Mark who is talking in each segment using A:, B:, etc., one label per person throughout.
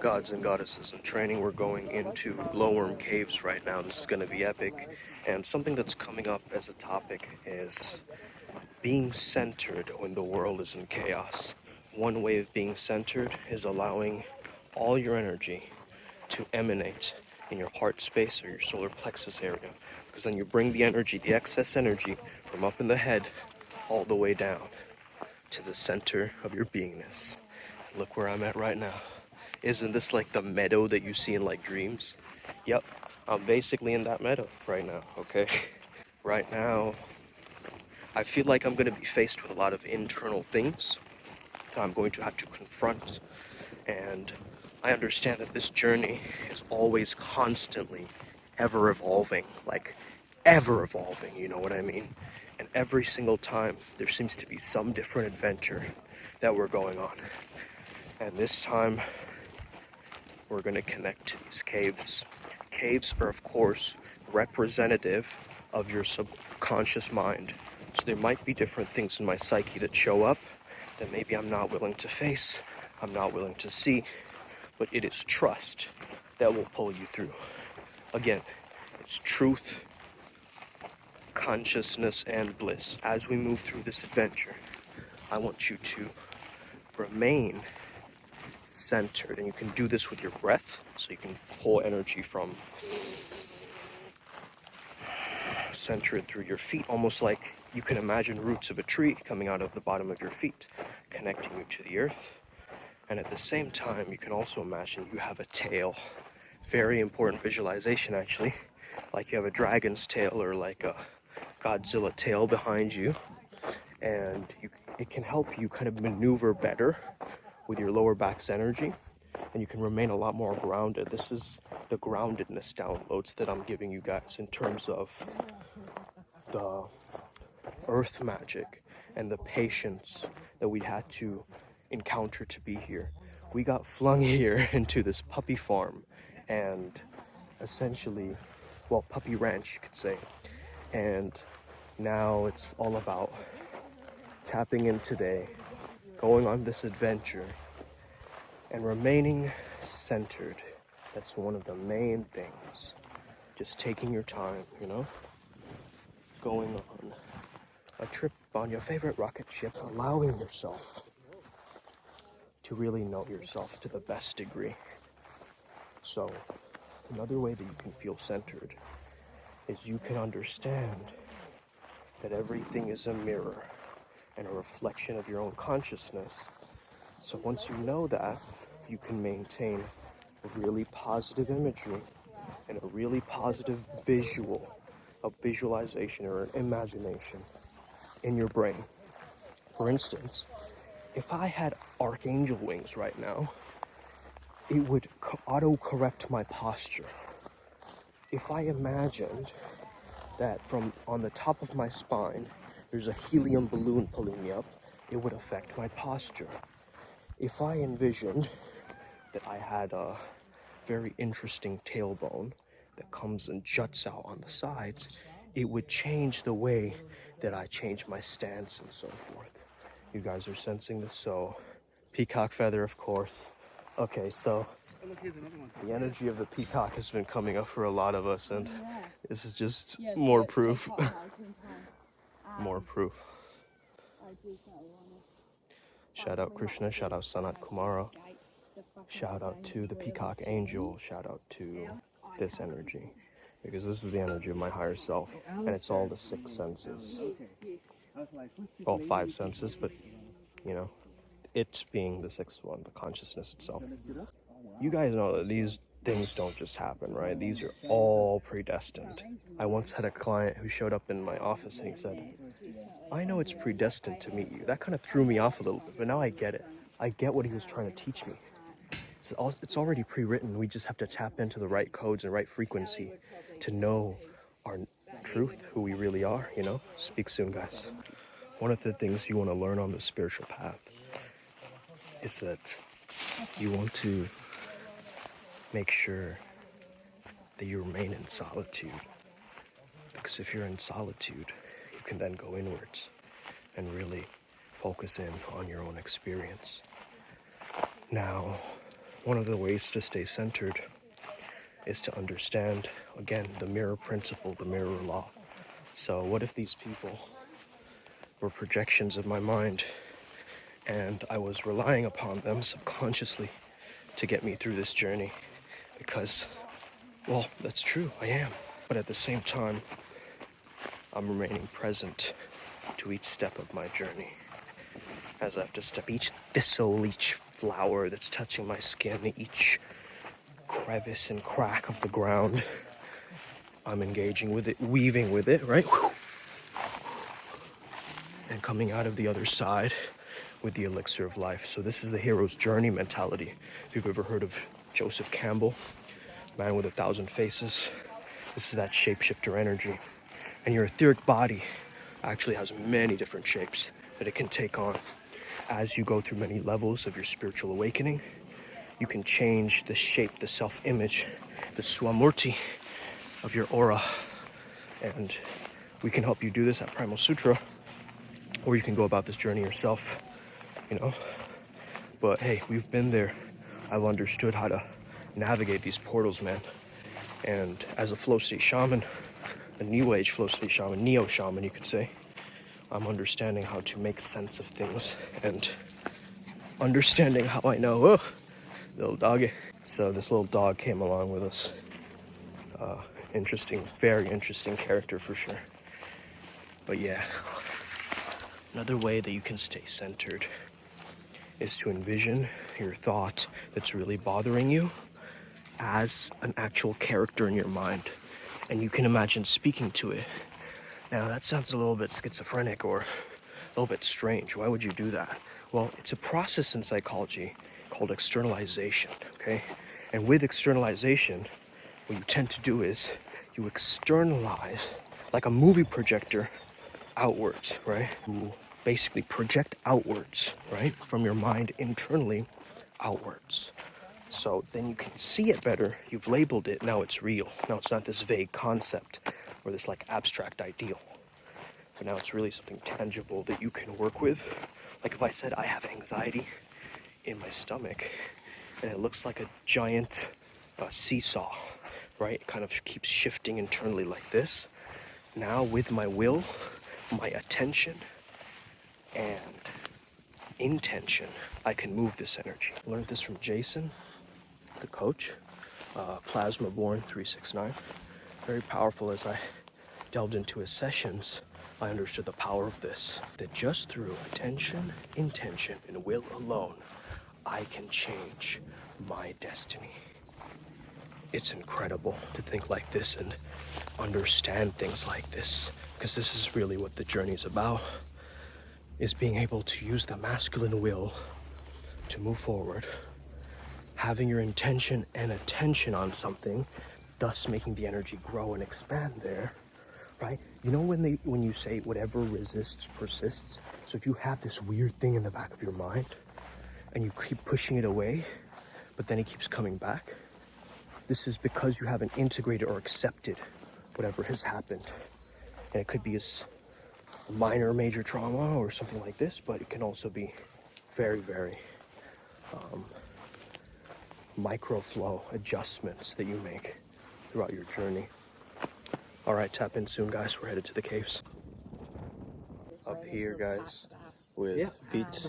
A: Gods and goddesses in training. We're going into glowworm caves right now. This is going to be epic. And something that's coming up as a topic is being centered when the world is in chaos. One way of being centered is allowing all your energy to emanate in your heart space or your solar plexus area. Because then you bring the energy, the excess energy, from up in the head all the way down to the center of your beingness. Look where I'm at right now. Isn't this like the meadow that you see in like dreams? Yep, I'm basically in that meadow right now, okay? Right now, I feel like I'm going to be faced with a lot of internal things that I'm going to have to confront. And I understand that this journey is always constantly ever evolving, like ever evolving, you know what I mean? And every single time there seems to be some different adventure that we're going on. And this time we're going to connect to these caves. Caves are, of course, representative of your subconscious mind. So there might be different things in my psyche that show up that maybe I'm not willing to face, I'm not willing to see, but it is trust that will pull you through. Again, it's truth, consciousness, and bliss. As we move through this adventure, I want you to remain centered, and you can do this with your breath, so you can pull energy from centered through your feet, almost like you can imagine roots of a tree coming out of the bottom of your feet, connecting you to the earth. And at the same time, you can also imagine you have a tail. Very important visualization, actually. Like you have a dragon's tail or like a Godzilla tail behind you. And it can help you kind of maneuver better with your lower back's energy. And you can remain a lot more grounded. This is the groundedness downloads that I'm giving you guys in terms of the earth magic and the patience that we had to encounter to be here. We got flung here into this puppy farm and essentially, well, puppy ranch, you could say. And now it's all about tapping in today, going on this adventure, and remaining centered. That's one of the main things. Just taking your time, you know? Going on a trip on your favorite rocket ship, allowing yourself to really know yourself to the best degree. So, another way that you can feel centered is you can understand that everything is a mirror and a reflection of your own consciousness. So once you know that, you can maintain a really positive imagery and a really positive visualization or an imagination in your brain. For instance, if I had archangel wings right now, it would auto-correct my posture. If I imagined that from on the top of my spine, there's a helium balloon pulling me up, it would affect my posture. If I envisioned that I had a very interesting tailbone that comes and juts out on the sides, it would change the way that I change my stance and so forth. You guys are sensing this, so peacock feather, of course. Okay, so the energy of the peacock has been coming up for a lot of us, and this is just more proof. More proof. Shout out Krishna, shout out Sanat Kumara, shout out to the peacock angel, shout out to this energy, because this is the energy of my higher self, and it's all the 6 senses. All 5 senses, but you know, it being the 6th one, the consciousness itself. You guys know that these things don't just happen, right? These are all predestined. I once had a client who showed up in my office and he said, I know it's predestined to meet you. That kind of threw me off a little bit, but now I get it. I get what he was trying to teach me. It's already pre-written. We just have to tap into the right codes and right frequency to know our truth, who we really are, you know? Speak soon, guys. One of the things you want to learn on the spiritual path is that you want to make sure that you remain in solitude. Because if you're in solitude, you can then go inwards and really focus in on your own experience. Now, one of the ways to stay centered is to understand, again, the mirror principle, the mirror law. So what if these people were projections of my mind and I was relying upon them subconsciously to get me through this journey? Because, well, that's true, I am. But at the same time, I'm remaining present to each step of my journey. As I have to step each thistle, each flower that's touching my skin, each crevice and crack of the ground, I'm engaging with it, weaving with it, right? And coming out of the other side with the elixir of life. So this is the hero's journey mentality. If you've ever heard of Joseph Campbell, man with 1,000 faces, this is that shapeshifter energy. And your etheric body actually has many different shapes that it can take on. As you go through many levels of your spiritual awakening, you can change the shape, the self-image, the swamurti of your aura. And we can help you do this at Primal Sutra, or you can go about this journey yourself, you know. But hey, we've been there. I've understood how to navigate these portals, man. And as a flow state shaman, a new age flow state shaman, neo shaman, you could say, I'm understanding how to make sense of things and understanding how I know, oh, little doggy. So this little dog came along with us. Interesting, very interesting character for sure. But yeah, another way that you can stay centered is to envision your thought that's really bothering you as an actual character in your mind. And you can imagine speaking to it. Now that sounds a little bit schizophrenic or a little bit strange. Why would you do that? Well, it's a process in psychology called externalization, okay? And with externalization, what you tend to do is you externalize, like a movie projector, outwards, right? You basically project outwards, right? From your mind internally outwards. So then you can see it better. You've labeled it. Now it's real. Now it's not this vague concept or this like abstract ideal. But now it's really something tangible that you can work with. Like if I said I have anxiety in my stomach and it looks like a giant seesaw, right? It kind of keeps shifting internally like this. Now with my will, my attention, and intention, I can move this energy. I learned this from Jason, the coach, Plasma Born 369. Very powerful. As I delved into his sessions, I understood the power of this, that just through attention, intention, and will alone, I can change my destiny. It's incredible to think like this and understand things like this, because this is really what the journey is about, is being able to use the masculine will to move forward, having your intention and attention on something, thus making the energy grow and expand there, right? You know when you say whatever resists persists? So if you have this weird thing in the back of your mind and you keep pushing it away, but then it keeps coming back, this is because you haven't integrated or accepted whatever has happened. And it could be as minor major trauma or something like this, but it can also be very, very micro flow adjustments that you make throughout your journey. All right, tap in soon, guys. We're headed to the caves. Up here, guys, with Pete,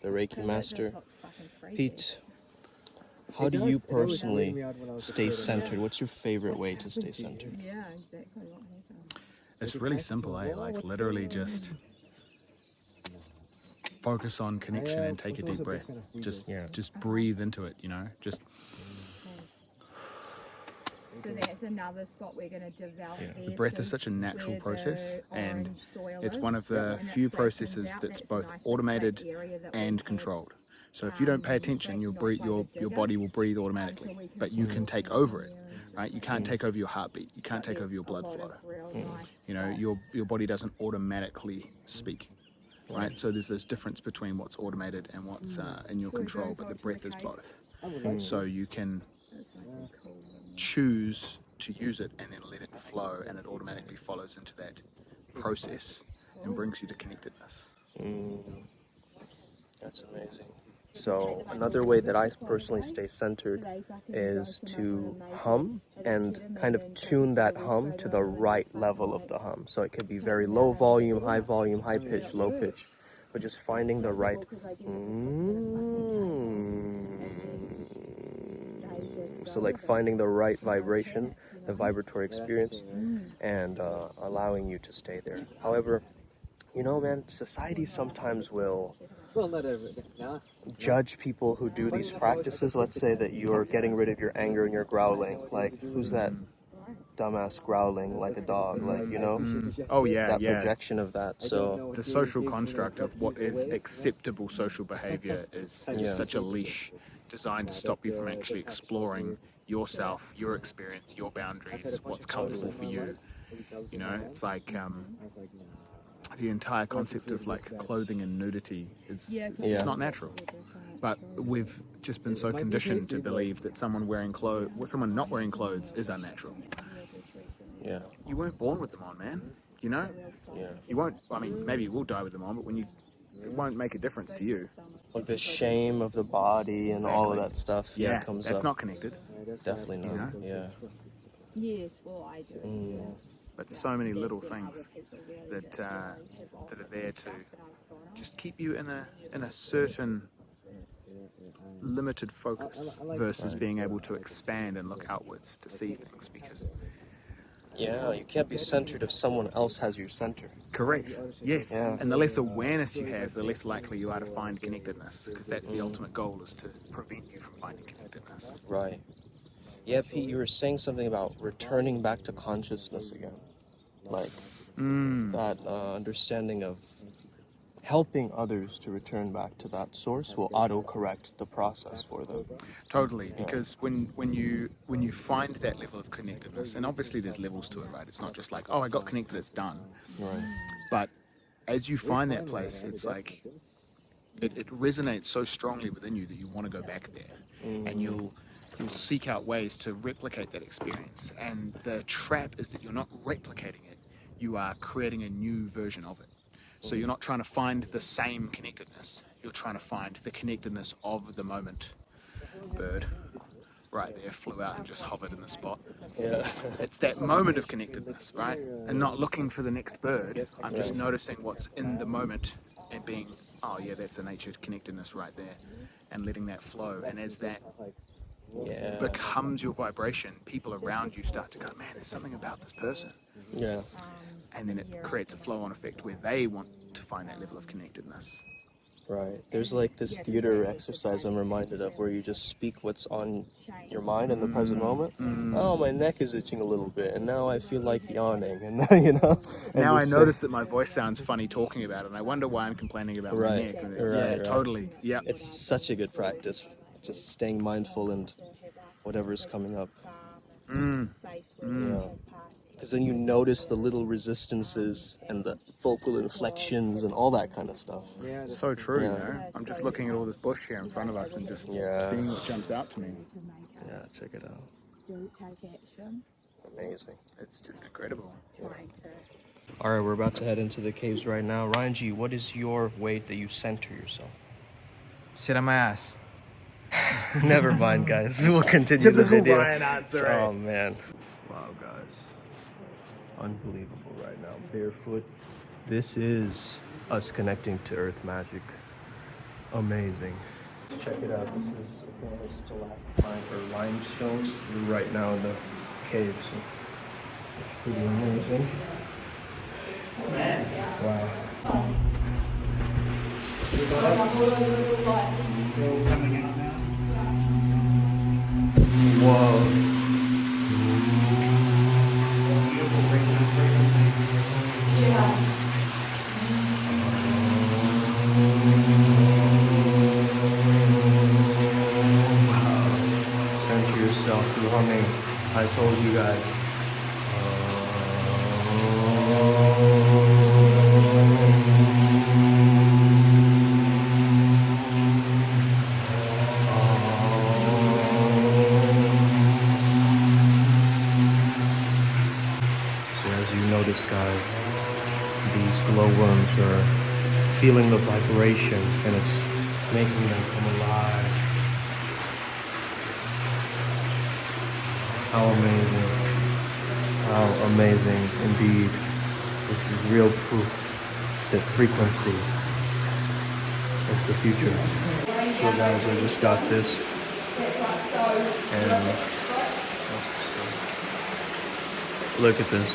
A: the Reiki master. Pete, how do you personally stay centered? What's your favorite way to stay centered?
B: Yeah, exactly what happened.
C: It's really simple, eh? Like literally just focus on connection and take a deep breath. Just breathe into it, you know? Just
B: So that's another spot we're going to develop.
C: the breath is such a natural process, and it's one of the few processes that's both automated and controlled. So if you don't pay attention, your body will breathe automatically, but you can take over it, right? You can't take over your heartbeat. You can't take over your blood flow. You know, your body doesn't automatically speak, right? So there's this difference between what's automated and what's in your control, but the breath is both. So you can choose to use it and then let it flow, and it automatically follows into that process and brings you to connectedness.
A: That's amazing. So another way that I personally stay centered is to hum and kind of tune that hum to the right level of the hum. So it could be very low volume, high pitch, low pitch, but just finding the right so like finding the right vibration, the vibratory experience, and allowing you to stay there. However, you know, man, society sometimes will judge people who do these practices. Let's say that you're getting rid of your anger and you're growling. Like, who's that dumbass growling like a dog? Like, you know?
C: Oh, yeah,
A: that
C: yeah.
A: projection of that. So
C: The social construct of what is acceptable social behavior is such a leash designed to stop you from actually exploring yourself, your experience, your boundaries, what's comfortable for you. You know, it's like the entire concept of like clothing and nudity is it's not natural. But we've just been so conditioned to believe that someone not wearing clothes is unnatural.
A: yeah,
C: You weren't born with them on, man. You know?
A: yeah.
C: You won't, I mean, maybe you will die with them on, but it won't make a difference to you.
A: Like the shame of the body and all of that stuff.
C: Yeah,
A: comes
C: that's
A: up.
C: not connected.
A: Definitely not.
C: You
A: Yeah.
B: Yes, well, I do.
C: But so many little things that are there to just keep you in a certain limited focus versus being able to expand and look outwards to see things, because
A: Yeah, you can't be centered if someone else has your center.
C: correct, yes,
A: Yeah.
C: and the less awareness you have, the less likely you are to find connectedness, because that's the ultimate goal, is to prevent you from finding connectedness.
A: Right. Yeah, Pete, you were saying something about returning back to consciousness again. Like that understanding of helping others to return back to that source will auto-correct the process for them.
C: Totally, because when you find that level of connectedness, and obviously there's levels to it, right? It's not just like, oh, I got connected, it's done.
A: Right.
C: But as you find that place, it's like it resonates so strongly within you that you want to go back there, and you'll seek out ways to replicate that experience. And the trap is that you're not replicating it; you are creating a new version of it. So you're not trying to find the same connectedness; you're trying to find the connectedness of the moment. Bird, right there, flew out and just hovered in the spot.
A: Yeah.
C: It's that moment of connectedness, right? And not looking for the next bird. I'm just noticing what's in the moment and being, oh yeah, that's a nature connectedness right there, and letting that flow. And as that becomes your vibration, people around you start to go, man, there's something about this person.
A: Yeah.
C: And then it creates a flow-on effect where they want to find that level of connectedness.
A: Right. There's like this theater exercise I'm reminded of where you just speak what's on your mind in the present moment. Oh, my neck is itching a little bit, and now I feel like yawning, and now, you know.
C: Now I notice that my voice sounds funny talking about it, and I wonder why I'm complaining about my neck.
A: Right.
C: Totally. Yeah.
A: It's such a good practice, just staying mindful and whatever's coming up. Yeah. Because then you notice the little resistances and the vocal inflections and all that kind of stuff.
C: So true, you know. I'm just looking at all this bush here in front of us and just seeing what jumps out to me.
A: Yeah, check it out.
B: Don't take action.
A: Amazing.
C: It's just incredible.
A: All right, we're about to head into the caves right now. Ryan G, what is your way that you center yourself?
D: Sit on my ass.
A: Never mind, guys. We'll continue the video.
C: Ryan answer.
A: Oh, man. Wow, guys. Unbelievable right now. Barefoot. This is us connecting to earth magic. Amazing. Check it out. This is again a stalactite or limestone. We're right now in the cave, so it's pretty amazing. Wow. Whoa. Center yourself through humming. I told you guys. So as you notice, guys, these glowworms are feeling the vibration, and it's making them come alive. How amazing. How amazing indeed. This is real proof that frequency is the future. So guys, I just got this and look at this.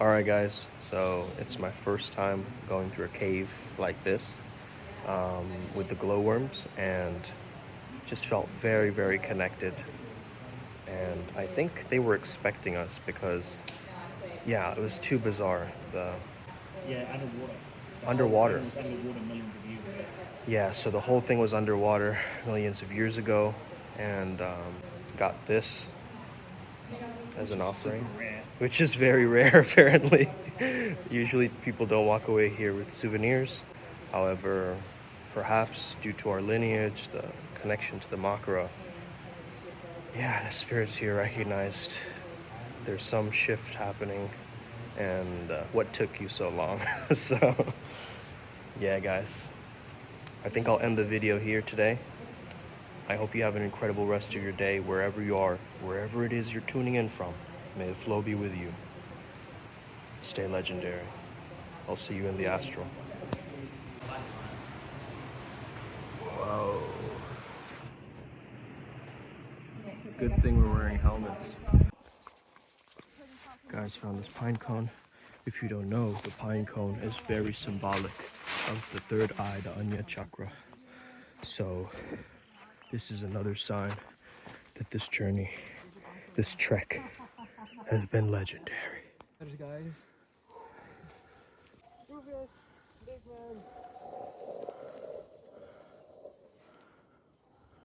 A: Alright guys, so it's my first time going through a cave like this with the glowworms, and just felt very, very connected. And I think they were expecting us because, yeah, it was too bizarre. Underwater.
C: Was underwater millions of years ago.
A: Yeah, so the whole thing was underwater millions of years ago, and got this as an offering, which is very rare apparently. Usually people don't walk away here with souvenirs. However, perhaps due to our lineage, the connection to the Makara, yeah, the spirits here recognized there's some shift happening, and what took you so long? So, yeah guys, I think I'll end the video here today. I hope you have an incredible rest of your day, wherever you are, wherever it is you're tuning in from. May the flow be with you. Stay legendary. I'll see you in the astral. Whoa. Good thing we're wearing helmets. Guys, found this pine cone. If you don't know, the pine cone is very symbolic of the third eye, the Anya chakra. So this is another sign that this journey, this trek, has been legendary.
E: Guys. Rufus, big man.